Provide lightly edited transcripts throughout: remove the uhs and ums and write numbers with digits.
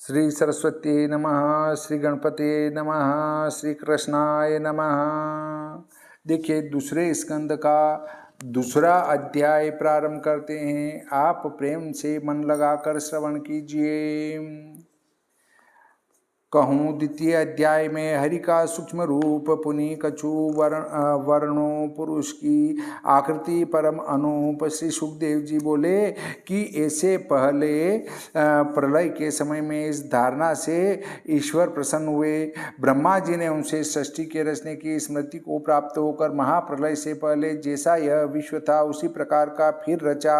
श्री सरस्वती नमः, श्री गणपति नमः, श्री कृष्णाय नमः। देखिए, दूसरे स्कंद का दूसरा अध्याय प्रारंभ करते हैं। आप प्रेम से मन लगाकर श्रवण कीजिए। कहूँ द्वितीय अध्याय में हरि का सूक्ष्म रूप पुनि कछु वर्णों पुरुष की आकृति परम अनूप। श्री सुखदेव जी बोले कि ऐसे पहले प्रलय के समय में इस धारणा से ईश्वर प्रसन्न हुए। ब्रह्मा जी ने उनसे सृष्टि के रचने की स्मृति को प्राप्त होकर महाप्रलय से पहले जैसा यह विश्व था उसी प्रकार का फिर रचा।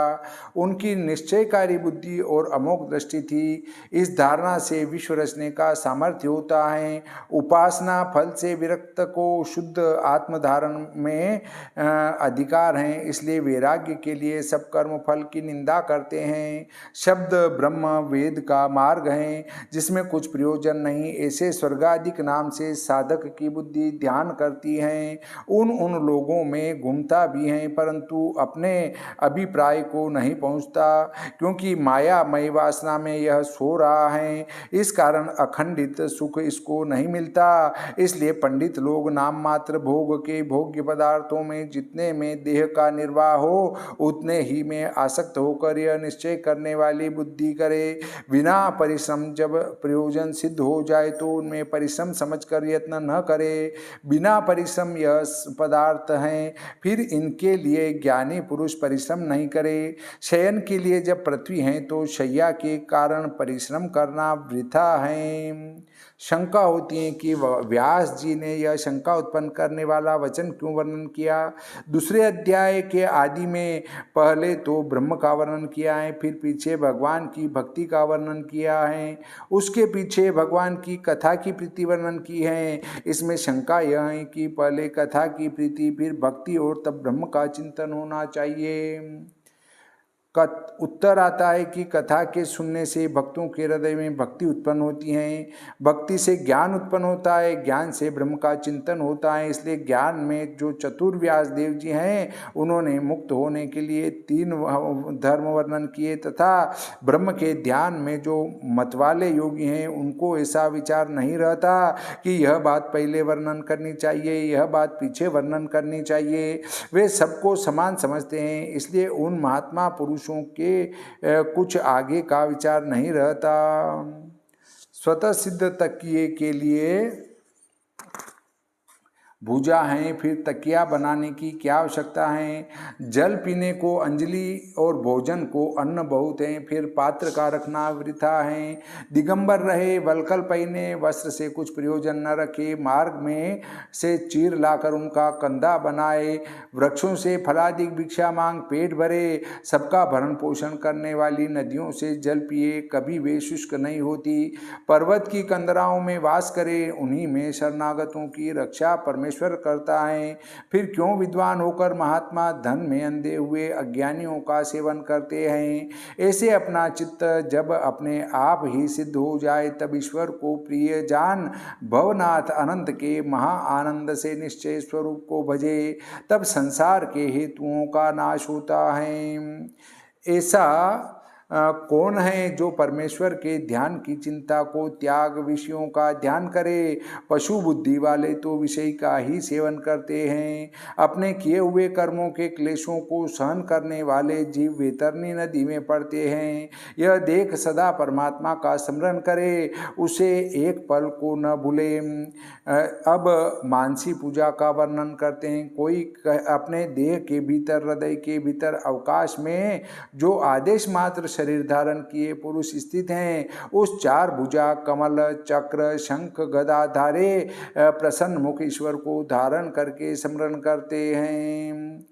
उनकी निश्चयकारी बुद्धि और अमोघ दृष्टि थी। इस धारणा से विश्व रचने का सामर्थ्य होता है। उपासना फल से विरक्त को शुद्ध आत्मधारण में अधिकार है, इसलिए वैराग्य के लिए सब कर्म फल की निंदा करते हैं। शब्द ब्रह्म वेद का मार्ग है जिसमें कुछ प्रयोजन नहीं। ऐसे स्वर्गाधिक नाम से साधक की बुद्धि ध्यान करती है। उन लोगों में घूमता भी है परंतु अपने अभिप्राय को नहीं पहुंचता, क्योंकि मायामय वासना में यह सो रहा है। इस कारण अखंडित सुख इसको नहीं मिलता। इसलिए पंडित लोग नाम मात्र भोग के भोग्य पदार्थों में जितने में देह का निर्वाह हो उतने ही में आसक्त होकर यह निश्चय करने वाली बुद्धि करे। बिना परिश्रम जब प्रयोजन सिद्ध हो जाए तो उनमें परिश्रम समझकर यत्न न करे। बिना परिश्रम यह पदार्थ हैं, फिर इनके लिए ज्ञानी पुरुष परिश्रम नहीं करे। शयन के लिए जब पृथ्वी है तो शैया के कारण परिश्रम करना वृथा है। शंका होती है कि व्यास जी ने यह शंका उत्पन्न करने वाला वचन क्यों वर्णन किया। दूसरे अध्याय के आदि में पहले तो ब्रह्म का वर्णन किया है, फिर पीछे भगवान की भक्ति का वर्णन किया है, उसके पीछे भगवान की कथा की प्रीति वर्णन की है। इसमें शंका यह है कि पहले कथा की प्रीति फिर भक्ति और तब ब्रह्म का चिंतन होना चाहिए। उत्तर आता है कि कथा के सुनने से भक्तों के हृदय में भक्ति उत्पन्न होती है, भक्ति से ज्ञान उत्पन्न होता है, ज्ञान से ब्रह्म का चिंतन होता है। इसलिए ज्ञान में जो चतुर व्यास देव जी हैं उन्होंने मुक्त होने के लिए 3 धर्म वर्णन किए तथा ब्रह्म के ध्यान में जो मतवाले योगी हैं उनको ऐसा विचार नहीं रहता कि यह बात पहले वर्णन करनी चाहिए, यह बात पीछे वर्णन करनी चाहिए। वे सबको समान समझते हैं, इसलिए उन महात्मा पुरुषों के कुछ आगे का विचार नहीं रहता। स्वतः सिद्ध तकिए के लिए भुजा है, फिर तकिया बनाने की क्या आवश्यकता है। जल पीने को अंजलि और भोजन को अन्न बहुत है, फिर पात्र का रखना वृथा है। दिगंबर रहे, वलकल पहने, वस्त्र से कुछ प्रयोजन न रखे, मार्ग में से चीर लाकर उनका कंधा बनाए, वृक्षों से फलादिक भिक्षा मांग पेट भरे, सबका भरण पोषण करने वाली नदियों से जल पिए, कभी वे शुष्क नहीं होती। पर्वत की कंदराओं में वास करे, उन्हीं में शरणागतों की रक्षा परमेश्वर करता है। फिर क्यों विद्वान होकर महात्मा धन में अंधे हुए अज्ञानियों का सेवन करते हैं। ऐसे अपना चित्त जब अपने आप ही सिद्ध हो जाए तब ईश्वर को प्रिय जान भवनाथ अनंत के महा आनंद से निश्चय स्वरूप को भजे, तब संसार के हेतुओं का नाश होता है। ऐसा कौन है जो परमेश्वर के ध्यान की चिंता को त्याग विषयों का ध्यान करे। पशु बुद्धि वाले तो विषय का ही सेवन करते हैं। अपने किए हुए कर्मों के क्लेशों को सहन करने वाले जीव वैतरणी नदी में पड़ते हैं। यह देख सदा परमात्मा का स्मरण करे, उसे एक पल को न भूले। अब मानसी पूजा का वर्णन करते हैं। कोई अपने देह के भीतर, हृदय के भीतर अवकाश में जो आदेश मात्र शरीर धारण किए पुरुष स्थित हैं, उस 4 भुजा कमल चक्र शंख गदा धारे प्रसन्न मुख ईश्वर को धारण करके स्मरण करते हैं।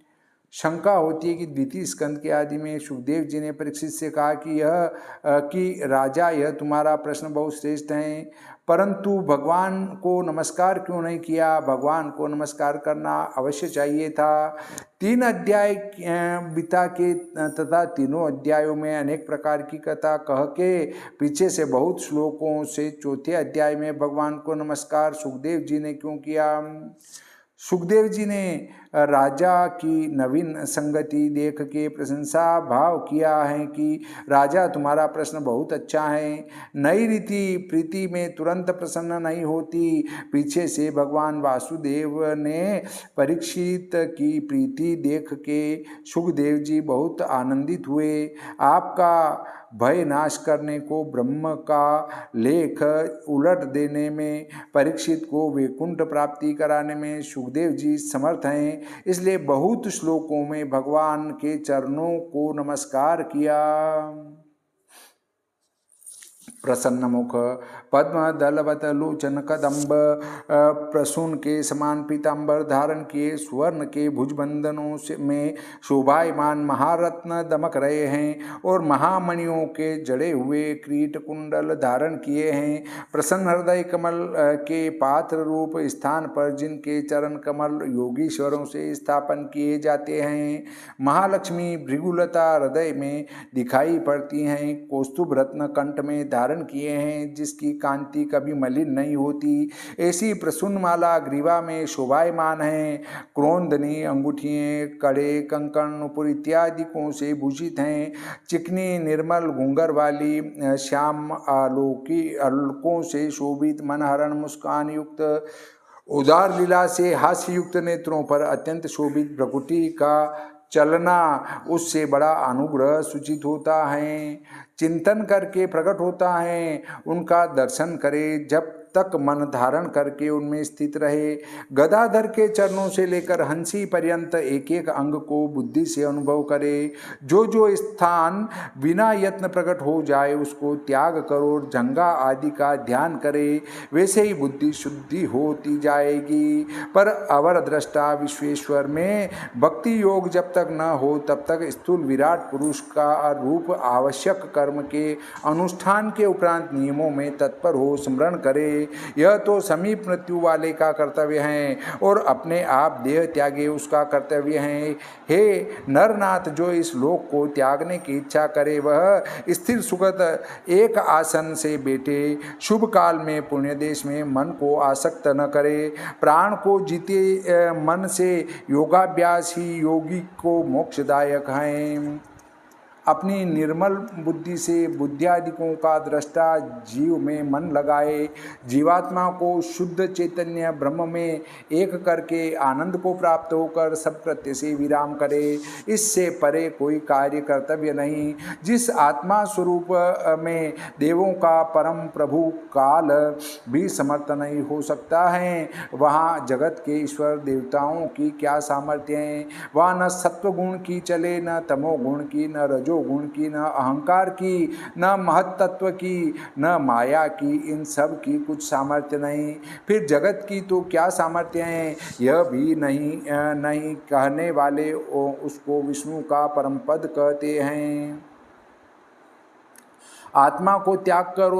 शंका होती है कि द्वितीय स्कंद के आदि में सुखदेव जी ने परीक्षित से कहा कि राजा यह तुम्हारा प्रश्न बहुत श्रेष्ठ है, परंतु भगवान को नमस्कार क्यों नहीं किया। भगवान को नमस्कार करना अवश्य चाहिए था। 3 अध्याय बिता के तथा तीनों अध्यायों में अनेक प्रकार की कथा कह के पीछे से बहुत श्लोकों से चौथे अध्याय में भगवान को नमस्कार सुखदेव जी ने क्यों किया। सुखदेव जी ने राजा की नवीन संगति देख के प्रशंसा भाव किया है कि राजा तुम्हारा प्रश्न बहुत अच्छा है। नई रीति प्रीति में तुरंत प्रसन्न नहीं होती। पीछे से भगवान वासुदेव ने परीक्षित की प्रीति देख के सुखदेव जी बहुत आनंदित हुए। आपका भय नाश करने को, ब्रह्म का लेख उलट देने में, परीक्षित को वैकुंठ प्राप्ति कराने में सुखदेव जी समर्थ हैं। इसलिए बहुत श्लोकों में भगवान के चरणों को नमस्कार किया। प्रसन्न मुख पद्म दलवत लोचन कदम्ब प्रसून के समान पीताम्बर धारण किए स्वर्ण के भुजबंधनों से में शोभायमान महारत्न दमक रहे हैं और महामणियों के जड़े हुए क्रीट कुंडल धारण किए हैं। प्रसन्न हृदय कमल के पात्र रूप स्थान पर जिनके चरण कमल योगीश्वरों से स्थापन किए जाते हैं। महालक्ष्मी भृगुलता हृदय में दिखाई पड़ती हैं। कौस्तुभ रत्न कंठ में धारण किए हैं जिसकी कांति कभी मलिन नहीं होती। ऐसी प्रसून माला ग्रीवा में शोभायमान है। क्रोंदनी अंगूठियां, कड़े, कंकण, नुपुर इत्यादिकों से भूषित हैं। चिकनी निर्मल घूंगर वाली श्याम आलोकों से शोभित, मनहरण मुस्कान युक्त, उदार लीला से हास्य युक्त नेत्रों पर अत्यंत शोभित भ्रकुटी का चलना उससे बड़ा अनुग्रह सूचित होता है। चिंतन करके प्रकट होता है। उनका दर्शन करे, जब तक मन धारण करके उनमें स्थित रहे। गदाधर के चरणों से लेकर हंसी पर्यंत एक एक अंग को बुद्धि से अनुभव करे। जो जो स्थान बिना यत्न प्रकट हो जाए उसको त्याग करो और जंगा आदि का ध्यान करे। वैसे ही बुद्धि शुद्धि होती जाएगी। पर अवर दृष्टा विश्वेश्वर में भक्ति योग जब तक न हो तब तक स्थूल विराट पुरुष का रूप आवश्यक कर्म के अनुष्ठान के उपरांत नियमों में तत्पर हो स्मरण करे। यह तो समीप मृत्यु वाले का कर्तव्य है और अपने आप देह त्यागे उसका कर्तव्य है। हे नरनाथ, जो इस लोक को त्यागने की इच्छा करे वह स्थिर सुगत एक आसन से बैठे। शुभ काल में पुण्य देश में मन को आसक्त न करे। प्राण को जीते मन से योगाभ्यास ही योगी को मोक्षदायक है। अपनी निर्मल बुद्धि से बुद्धियादिकों का दृष्टा जीव में मन लगाए। जीवात्मा को शुद्ध चैतन्य ब्रह्म में एक करके आनंद को प्राप्त होकर सब कृत्य से विराम करे। इससे परे कोई कार्य कर्तव्य नहीं। जिस आत्मा स्वरूप में देवों का परम प्रभु काल भी समर्थ नहीं हो सकता है, वहाँ जगत के ईश्वर देवताओं की क्या सामर्थ्य है। वहाँ न सत्वगुण की चले, न तमोगुण की, न रजो गुण की, न अहंकार की, न महत्त्व की, न माया की। इन सब की कुछ सामर्थ्य नहीं। फिर जगत की तो क्या सामर्थ्य है, यह भी नहीं कहने वाले उसको विष्णु का परम पद कहते हैं। आत्मा को त्याग कर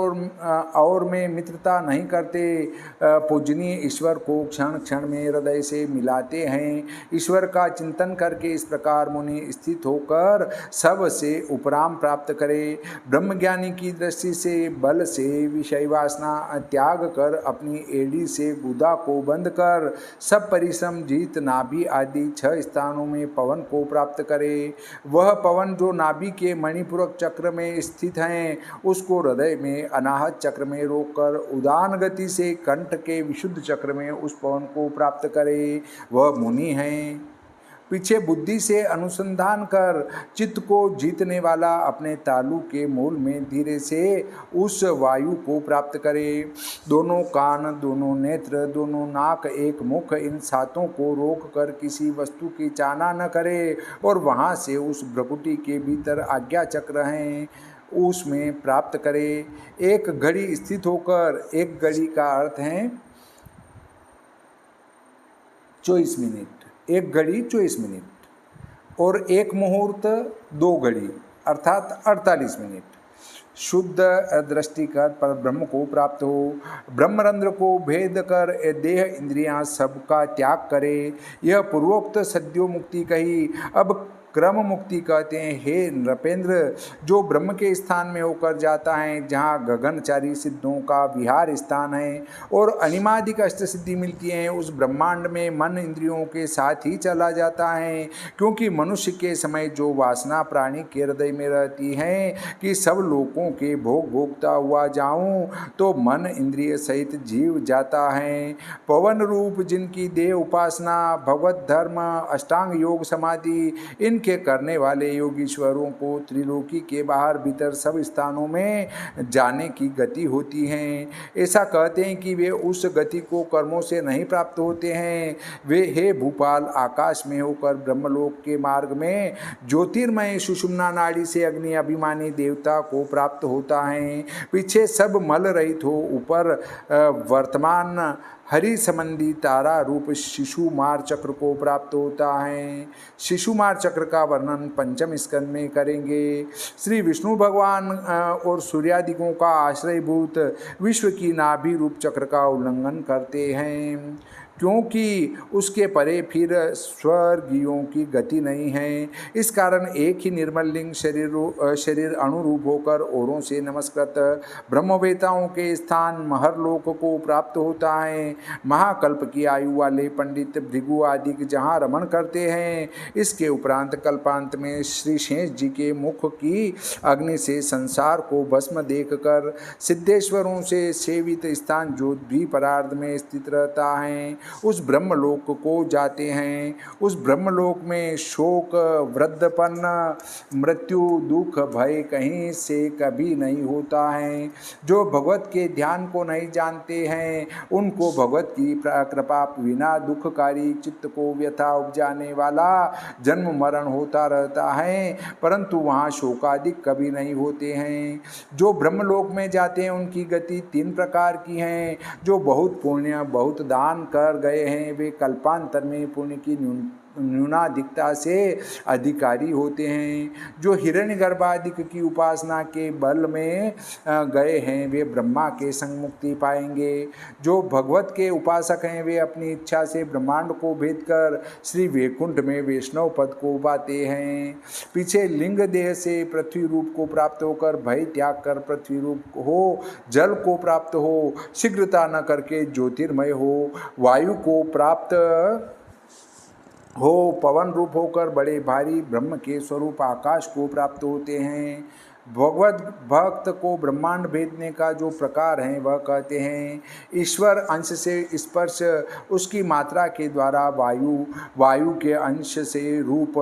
और में मित्रता नहीं करते। पूजनीय ईश्वर को क्षण क्षण में हृदय से मिलाते हैं। ईश्वर का चिंतन करके इस प्रकार मुनि स्थित होकर सब से उपराम प्राप्त करे। ब्रह्मज्ञानी की दृष्टि से बल से विषय वासना त्याग कर अपनी एड़ी से गुदा को बंद कर सब परिश्रम जीत नाभि आदि 6 स्थानों में पवन को प्राप्त करे। वह पवन जो नाभि के मणिपूरक चक्र में स्थित हैं, उसको हृदय में अनाहत चक्र में रोककर उदान गति से कंठ के विशुद्ध चक्र में उस पवन को प्राप्त करे, वह मुनि हैं। पीछे बुद्धि से अनुसंधान कर चित्त को जीतने वाला अपने तालु के मूल में धीरे से उस वायु को प्राप्त करे। दोनों कान, दोनों नेत्र, दोनों नाक, एक मुख, इन सातों को रोक कर किसी वस्तु की चाहना न करे और वहाँ से उस भ्रकुटी के भीतर आज्ञा चक्र हैं उसमें प्राप्त करे। एक घड़ी स्थित होकर, एक घड़ी का अर्थ है 24 मिनट, एक घड़ी 24 मिनट और एक मुहूर्त 2 घड़ी अर्थात 48 मिनट। शुद्ध दृष्टि कर पर ब्रह्म को प्राप्त हो। ब्रह्मरंध्र को भेद कर देह इंद्रियां सबका त्याग करे। यह पूर्वोक्त सद्यो मुक्ति कही। अब क्रम मुक्ति कहते हैं। हे नृपेंद्र, जो ब्रह्म के स्थान में होकर जाता है, जहाँ गगनचारी सिद्धों का विहार स्थान है और अनिमादिक अष्ट सिद्धि मिलती है, उस ब्रह्मांड में मन इंद्रियों के साथ ही चला जाता है। क्योंकि मनुष्य के समय जो वासना प्राणी के हृदय में रहती है कि सब लोगों के भोग भोगता हुआ जाऊं, तो मन इंद्रिय सहित जीव जाता है। पवन रूप जिनकी देह उपासना, भगवत धर्म, अष्टांग योग, समाधि, इनके करने वाले योगीश्वरों को त्रिलोकी के बाहर भीतर सब स्थानों में जाने की गति होती है। ऐसा कहते हैं कि वे उस गति को कर्मों से नहीं प्राप्त होते हैं। वे हे भूपाल, आकाश में होकर ब्रह्मलोक के मार्ग में ज्योतिर्मय सुषुम्ना नाड़ी से अग्नि अभिमानी देवता को प्राप्त होता है। पीछे सब मल रहित हो, ऊपर वर्तमान हरि संबंधी तारा रूप शिशुमार चक्र को प्राप्त होता है। शिशुमार चक्र का वर्णन पंचम स्कंद में करेंगे। श्री विष्णु भगवान और सूर्यादिकों का आश्रयभूत विश्व की नाभि रूप चक्र का उल्लंघन करते हैं, क्योंकि उसके परे फिर स्वर्गीयों की गति नहीं है। इस कारण एक ही निर्मल लिंग शरीर अनुरूप होकर औरों से नमस्कृत ब्रह्मवेताओं के स्थान महरलोक को प्राप्त होता है। महाकल्प की आयु वाले पंडित भृगु आदि जहाँ रमण करते हैं। इसके उपरांत कल्पांत में श्री शेष जी के मुख की अग्नि से संसार को भस्म देखकर सिद्धेश्वरों से सेवित स्थान जो द्विपरार्ध में स्थित रहता है, उस ब्रह्मलोक को जाते हैं। उस ब्रह्मलोक में शोक, वृद्धपन, मृत्यु, दुख, भय कहीं से कभी नहीं होता है। जो भगवत के ध्यान को नहीं जानते हैं, उनको भगवत की कृपा बिना दुखकारी चित्त को व्यथा उपजाने वाला जन्म मरण होता रहता है, परंतु वहाँ शोकादिक कभी नहीं होते हैं। जो ब्रह्मलोक में जाते हैं, उनकी गति 3 प्रकार की है। जो बहुत पुण्य, बहुत दान कर गए हैं, वे कल्पांतर में पुण्य की न्यूनाधिकता से अधिकारी होते हैं। जो हिरण्यगर्भ आदि की उपासना के बल में गए हैं, वे ब्रह्मा के संग मुक्ति पाएंगे। जो भगवत के उपासक हैं, वे अपनी इच्छा से ब्रह्मांड को भेद कर श्री वैकुंठ में वैष्णव पद को पाते हैं। पीछे लिंग देह से पृथ्वी रूप को प्राप्त होकर भय त्याग कर पृथ्वी रूप हो, जल को प्राप्त हो, शीघ्रता न करके ज्योतिर्मय हो, वायु को प्राप्त हो, पवन रूप होकर बड़े भारी ब्रह्म के स्वरूप आकाश को प्राप्त होते हैं। भगवत भक्त को ब्रह्मांड भेदने का जो प्रकार है, वह कहते हैं ईश्वर अंश से स्पर्श, उसकी मात्रा के द्वारा वायु, वायु के अंश से रूप,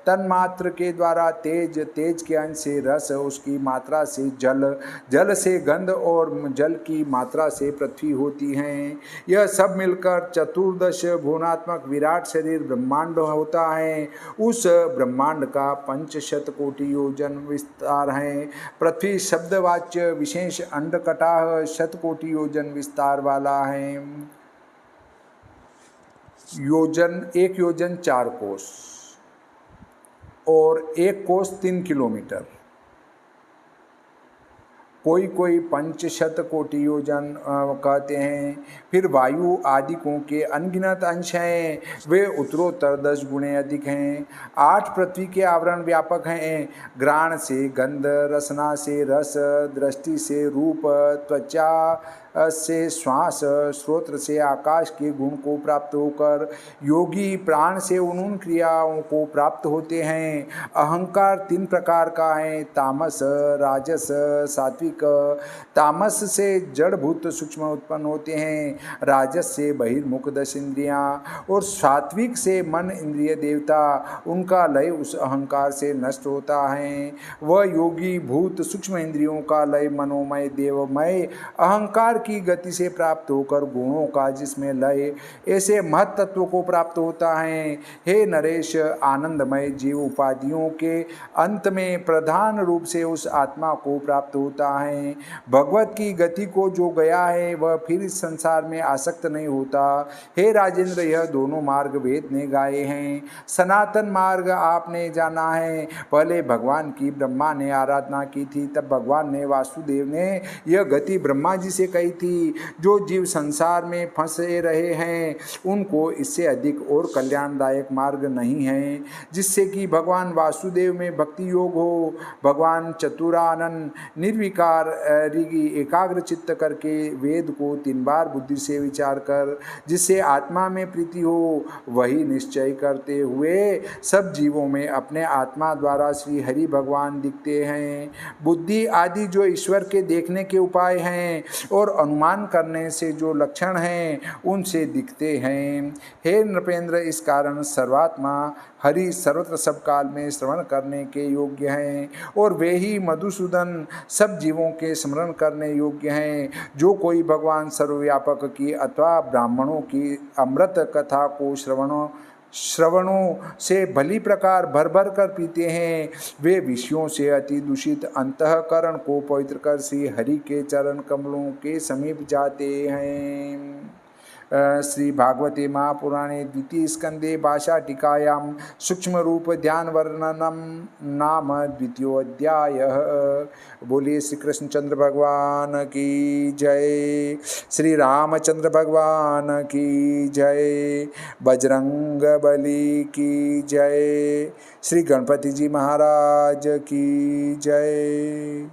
तन्मात्र के द्वारा तेज, तेज के अंश से रस, उसकी मात्रा से जल, जल से गंध और जल की मात्रा से पृथ्वी होती हैं। यह सब मिलकर चतुर्दश भुवनात्मक विराट शरीर ब्रह्मांड होता है। उस ब्रह्मांड का 500 कोटि योजन विस्तार है। पृथ्वी शब्दवाच्य विशेष अंडकटाह 100 कोटि योजन विस्तार वाला है। योजन, 1 योजन 4 कोस और 1 कोस 3 किलोमीटर। कोई 500 कोटि योजन कहते हैं। फिर वायु आदिकों के अनगिनत अंश हैं, वे उत्तरोत्तर 10 गुणे अधिक हैं। 8 पृथ्वी के आवरण व्यापक हैं। घ्राण से गंध, रसना से रस, दृष्टि से रूप, त्वचा से श्वास, श्रोत्र से आकाश के गुण को प्राप्त होकर योगी प्राण से उन क्रियाओं को प्राप्त होते हैं। अहंकार 3 प्रकार का है, तामस, राजस, सात्विक। तामस से जड़भूत सूक्ष्म उत्पन्न होते हैं, राजस से बहिर्मुख 10 इंद्रियां और सात्विक से मन इंद्रिय देवता। उनका लय उस अहंकार से नष्ट होता है। वह योगी भूत सूक्ष्म इंद्रियों का लय मनोमय देवमय अहंकार की गति से प्राप्त होकर गुणों का जिसमें लय, ऐसे महत तत्व को प्राप्त होता है। हे नरेश, आनंदमय जीव उपाधियों के अंत में प्रधान रूप से उस आत्मा को प्राप्त होता है। भगवत की गति को जो गया है, वह फिर इस संसार में आसक्त नहीं होता। हे राजेंद्र, यह दोनों मार्ग वेद ने गाए हैं। सनातन मार्ग आपने जाना है। पहले भगवान की ब्रह्मा ने आराधना की थी, तब भगवान ने वासुदेव ने यह गति ब्रह्मा जी से कही थी। जो जीव संसार में फंसे रहे हैं उनको इससे अधिक और कल्याणदायक मार्ग नहीं है जिससे कि भगवान वासुदेव में भक्ति योग हो। भगवान चतुरानन निर्विकार एकाग्र चित्त करके वेद को 3 बार बुद्धि से विचार कर जिससे आत्मा में प्रीति हो वही निश्चय करते हुए सब जीवों में अपने आत्मा द्वारा श्री हरि भगवान दिखते हैं। बुद्धि आदि जो ईश्वर के देखने के उपाय हैं और अनुमान करने से जो लक्षण हैं उनसे दिखते हैं। हे नृपेंद्र, इस कारण सर्वात्मा हरि सर्वत्र सब काल में श्रवण करने के योग्य हैं और वे ही मधुसूदन सब जीवों के स्मरण करने योग्य हैं। जो कोई भगवान सर्वव्यापक की अथवा ब्राह्मणों की अमृत कथा को श्रवणों से भली प्रकार भर भर कर पीते हैं वे विषयों से अति दूषित अंतःकरण को पवित्र कर श्री हरि के चरण कमलों के समीप जाते हैं। श्री भागवते महापुराणे द्वितीय स्कंदे भाषा टीकायां सूक्ष्म रूप ध्यान वर्णनम नाम द्वितीयोऽध्यायः। बोलिए श्री कृष्णचंद्र भगवान की जय, श्री रामचंद्र भगवान की जय, बजरंग बली की जय, श्री गणपति जी महाराज की जय।